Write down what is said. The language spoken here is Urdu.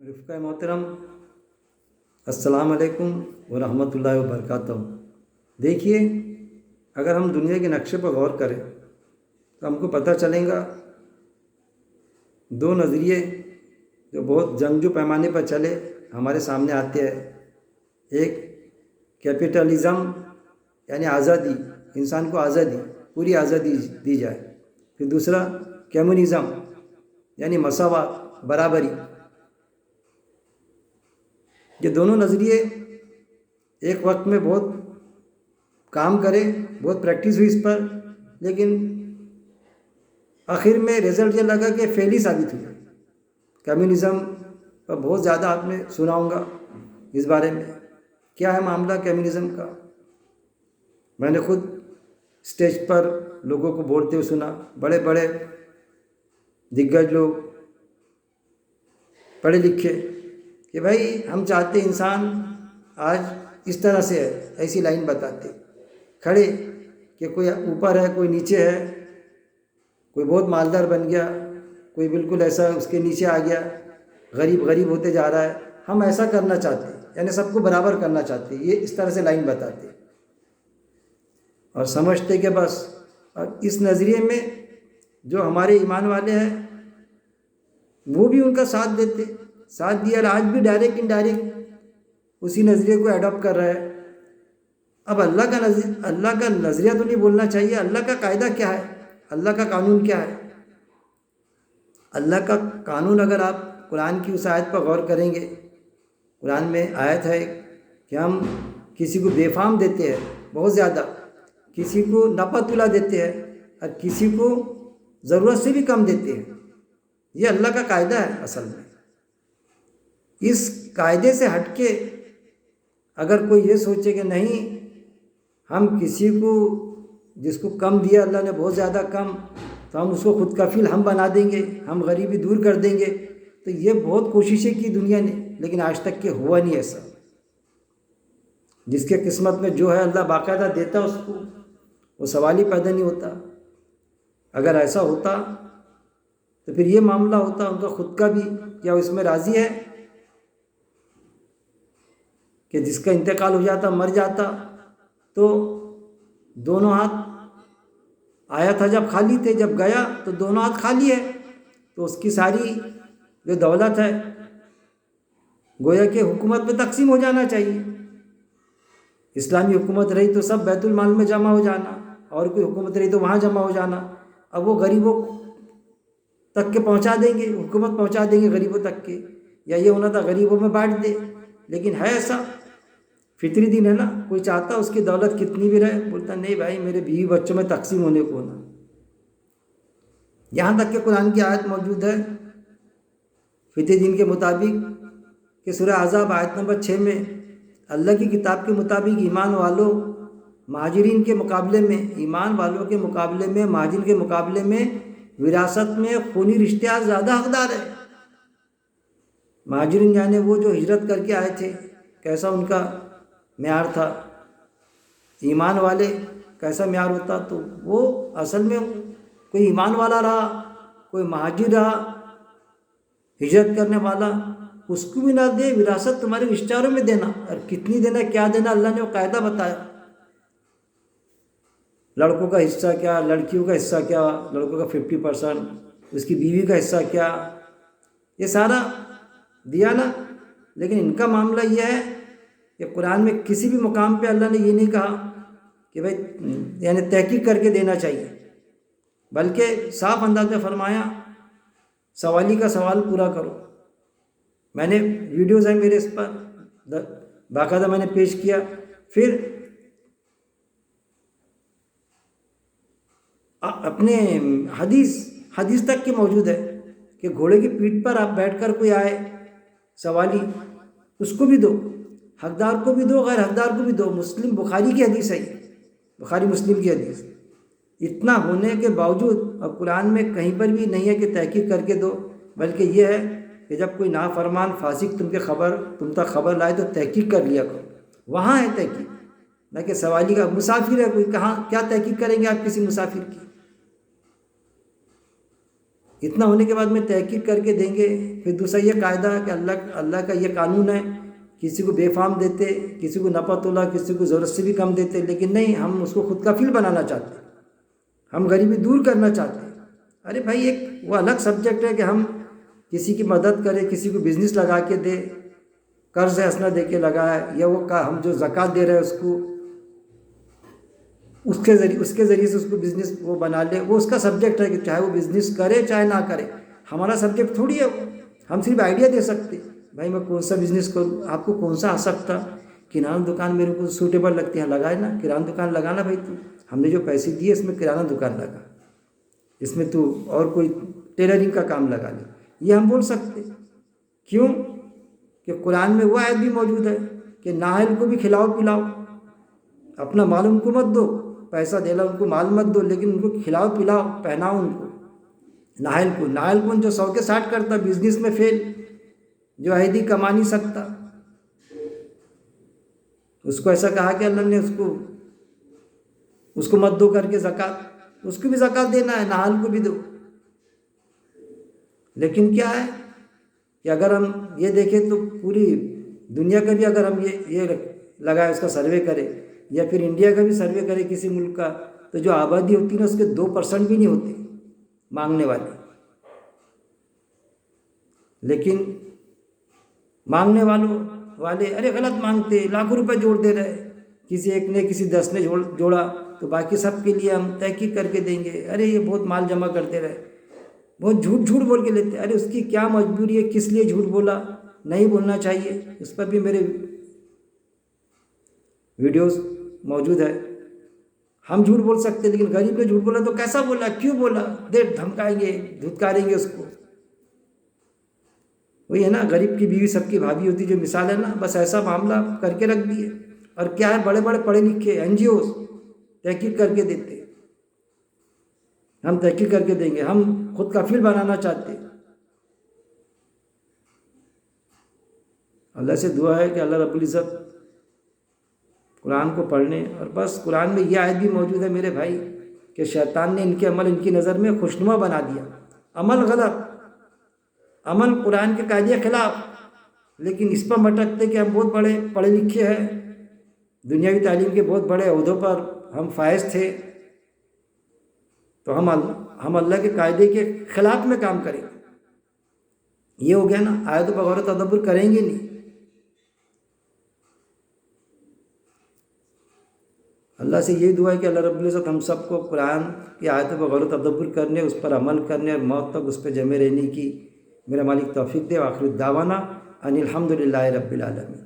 رفقہ محترم، السلام علیکم ورحمۃ اللہ وبرکاتہ۔ دیکھیے، اگر ہم دنیا کے نقشے پر غور کریں تو ہم کو پتہ چلے گا دو نظریے جو بہت جنگجو پیمانے پر چلے ہمارے سامنے آتے ہیں۔ ایک کیپٹلزم یعنی آزادی، انسان کو آزادی، پوری آزادی دی جائے۔ پھر دوسرا کمیونزم یعنی مساوات، برابری۔ یہ دونوں نظریے ایک وقت میں بہت کام کرے، بہت پریکٹس ہوئی اس پر، لیکن آخر میں رزلٹ یہ لگا کہ فیل ہی ثابت ہوئی۔ کمیونزم پر بہت زیادہ آپ نے سنا ہوگا اس بارے میں۔ کیا ہے معاملہ کمیونزم کا؟ میں نے خود اسٹیج پر لوگوں کو بولتے ہوئے سنا، بڑے بڑے دگج لوگ، پڑھے لکھے، کہ بھائی ہم چاہتے انسان آج اس طرح سے ہے، ایسی لائن بتاتے کھڑے کہ کوئی اوپر ہے، کوئی نیچے ہے، کوئی بہت مالدار بن گیا، کوئی بالکل ایسا اس کے نیچے آ گیا، غریب غریب ہوتے جا رہا ہے۔ ہم ایسا کرنا چاہتے، یعنی سب کو برابر کرنا چاہتے، یہ اس طرح سے لائن بتاتے اور سمجھتے کہ بس۔ اور اس نظریے میں جو ہمارے ایمان والے ہیں وہ بھی ان کا ساتھ دیتے، ساتھ دیا، اور آج بھی ڈائریکٹ انڈائریکٹ اسی نظریے کو اڈاپٹ کر رہا ہے۔ اب اللہ کا نظریہ تو نہیں بولنا چاہیے، اللہ کا قاعدہ کیا ہے، اللہ کا قانون کیا ہے؟ اللہ کا قانون اگر آپ قرآن کی اس آیت پر غور کریں گے، قرآن میں آیت ہے کہ ہم کسی کو بے فام دیتے ہیں بہت زیادہ، کسی کو نپا تلا دیتے ہیں، اور کسی کو ضرورت سے بھی کم دیتے ہیں۔ یہ اللہ کا قاعدہ ہے اصل میں۔ اس قاعدے سے ہٹ کے اگر کوئی یہ سوچے کہ نہیں، ہم کسی کو جس کو کم دیا اللہ نے بہت زیادہ کم، تو ہم اس کو خود کفیل ہم بنا دیں گے، ہم غریبی دور کر دیں گے، تو یہ بہت کوششیں کی دنیا نے، لیکن آج تک کہ ہوا نہیں ایسا۔ جس کے قسمت میں جو ہے اللہ باقاعدہ دیتا اس کو، وہ سوال ہی پیدا نہیں ہوتا۔ اگر ایسا ہوتا تو پھر یہ معاملہ ہوتا ان کا خود کا بھی، کیا وہ اس میں راضی ہے کہ جس کا انتقال ہو جاتا، مر جاتا، تو دونوں ہاتھ آیا تھا جب خالی تھے، جب گیا تو دونوں ہاتھ خالی ہے، تو اس کی ساری جو دولت ہے گویا کہ حکومت میں تقسیم ہو جانا چاہیے۔ اسلامی حکومت رہی تو سب بیت المال میں جمع ہو جانا، اور کوئی حکومت رہی تو وہاں جمع ہو جانا۔ اب وہ غریبوں تک کے پہنچا دیں گے، حکومت پہنچا دیں گے غریبوں تک کے، یا یہ ہونا تھا غریبوں میں بانٹ دے، لیکن ہے ایسا فطری دین ہے نا، کوئی چاہتا اس کی دولت کتنی بھی رہے، بولتا نہیں بھائی میرے بیوی بچوں میں تقسیم ہونے کو ہونا۔ یہاں تک کہ قرآن کی آیت موجود ہے فطری دین کے مطابق کہ سورہ احزاب آیت نمبر 6 میں اللہ کی کتاب کے مطابق ایمان والوں مہاجرین کے مقابلے میں، ایمان والوں کے مقابلے میں، مہاجرین کے مقابلے میں وراثت میں خونی رشتہ زیادہ حقدار ہے۔ مہاجرین یعنی وہ جو ہجرت کر کے آئے تھے، کیسا ان کا معیار تھا، ایمان والے کیسا معیار ہوتا، تو وہ اصل میں کوئی ایمان والا رہا، کوئی مہاجر رہا، ہجرت کرنے والا، اس کو بھی نہ دے، وراثت تمہارے رشتہ داروں میں دینا، اور کتنی دینا، کیا دینا، اللہ نے وہ قاعدہ بتایا۔ لڑکوں کا حصہ کیا، لڑکیوں کا حصہ کیا، لڑکوں کا 50%، اس کی بیوی کا حصہ کیا، یہ سارا دیا نا۔ لیکن ان کا معاملہ یہ ہے کہ قرآن میں کسی بھی مقام پہ اللہ نے یہ نہیں کہا کہ بھائی یعنی تحقیق کر کے دینا چاہیے، بلکہ صاف انداز میں فرمایا سوالی کا سوال پورا کرو۔ میں نے ویڈیوز ہیں میرے اس پر باقاعدہ میں نے پیش کیا۔ پھر اپنے حدیث تک کی موجود ہے کہ گھوڑے کی پیٹھ پر آپ بیٹھ کر کوئی آئے سوالی، اس کو بھی دو، حقدار کو بھی دو، غیر حقدار کو بھی دو۔ مسلم بخاری کی حدیث ہے، بخاری مسلم کی حدیث۔ اتنا ہونے کے باوجود اور قرآن میں کہیں پر بھی نہیں ہے کہ تحقیق کر کے دو، بلکہ یہ ہے کہ جب کوئی نافرمان فاسق تم تک خبر لائے تو تحقیق کر لیا کرو، وہاں ہے تحقیق، نہ کہ سوالی کا۔ مسافر ہے کوئی، کہاں کیا تحقیق کریں گے آپ کسی مسافر کی؟ اتنا ہونے کے بعد میں تحقیق کر کے دیں گے. پھر دوسرا یہ قاعدہ ہے کہ اللہ کا یہ قانون ہے، کسی کو بے فام دیتے، کسی کو نفع تولا، کسی کو ضرورت سے بھی کم دیتے، لیکن نہیں، ہم اس کو خود کفیل بنانا چاہتے ہیں، ہم غریبی دور کرنا چاہتے ہیں. ارے بھائی، ایک وہ الگ سبجیکٹ ہے کہ ہم کسی کی مدد کریں، کسی کو بزنس لگا کے دے، قرض حسنہ دے کے لگائے، یا وہ ہم جو زکوٰۃ دے رہے ہیں اس کو اس کے ذریعے سے اس کو بزنس وہ بنا لے. وہ اس کا سبجیکٹ ہے کہ چاہے وہ بزنس کرے چاہے نہ کرے. ہمارا سبجیکٹ تھوڑی ہے وہ. ہم صرف آئیڈیا دے سکتے، بھائی میں کون سا بزنس کروں، آپ کو کون سا آ سکتا. کرانہ دکان میرے کو سوٹیبل لگتی ہے، لگائے نا کرانہ دکان لگانا بھائی. تو ہم نے جو پیسے دیے اس میں کرانہ دکان لگا، اس میں تو اور کوئی ٹیلرنگ کا کام لگا لے. یہ ہم بول سکتے. کیوں کہ قرآن میں وہ آیت بھی موجود ہے کہ نااہل کو بھی کھلاؤ پلاؤ. اپنا مال ان کو مت دو، پیسہ دینا ان کو مال مت دو، لیکن ان کو کھلاؤ پلاؤ، پہناؤ ان کو. نااہل کو جو 100 کے 60 کرتا، بزنس میں فیل، جو عہدی کما نہیں سکتا، اس کو ایسا کہا کہ اللہ نے اس کو مت دو کر کے زکوٰۃ. اس کو بھی زکوٰۃ دینا ہے، نااہل کو بھی دو. لیکن کیا ہے کہ اگر ہم یہ دیکھیں تو پوری دنیا کا بھی اگر ہم یہ لگائے، اس کا سروے کرے، یا پھر انڈیا کا بھی سروے کرے کسی ملک کا، تو جو آبادی ہوتی ہے نا، اس کے 2% بھی نہیں ہوتے مانگنے والے. لیکن مانگنے والے ارے غلط مانگتے، لاکھوں روپے جوڑ دے رہے. کسی ایک نے، کسی 10 نے جوڑا تو باقی سب کے لیے ہم تحقیق کر کے دیں گے. ارے یہ بہت مال جمع کرتے رہے، بہت جھوٹ بول کے لیتے. ارے اس کی کیا مجبوری ہے، کس لیے جھوٹ بولا، نہیں بولنا چاہیے. اس پر بھی میرے ویڈیوز موجود ہے. ہم جھوٹ بول سکتے، لیکن غریب نے جھوٹ بولا تو کیسا بولا، کیوں بولا، دھمکائیں گے، دھتکاریں گے اس کو. وہی ہے نا، غریب کی بیوی سب کی بھابھی ہوتی، جو مثال ہے نا، بس ایسا معاملہ کر کے رکھ دیے. اور کیا ہے، بڑے بڑے پڑھے لکھے NGOs تحقیق کر کے دیتے. ہم تحقیق کر کے دیں گے، ہم خود کفیل بنانا چاہتے. اللہ سے دعا ہے کہ اللہ رب العزت قرآن کو پڑھنے. اور بس قرآن میں یہ آیت بھی موجود ہے میرے بھائی کہ شیطان نے ان کے عمل ان کی نظر میں خوشنما بنا دیا. عمل غلط، عمل قرآن کے قاعدے خلاف، لیکن اس پر مٹکتے کہ ہم بہت بڑے پڑھے لکھے ہیں، دنیاوی تعلیم کے بہت بڑے عہدوں پر ہم فائز تھے، تو ہم اللہ کے قاعدے کے خلاف میں کام کریں. یہ ہو گیا نا، آیتوں پر غور و تدبر کریں گے نہیں. اللہ سے یہ دعا ہے کہ اللہ رب العزت ہم سب کو قرآن کی آیتوں پر غور و تدبر کرنے، اس پر عمل کرنے، اور موت تک اس پہ جمے رہنے کی میرا مالک توفیق دے. وآخر الدعوانا ان الحمد للہ رب العالمین.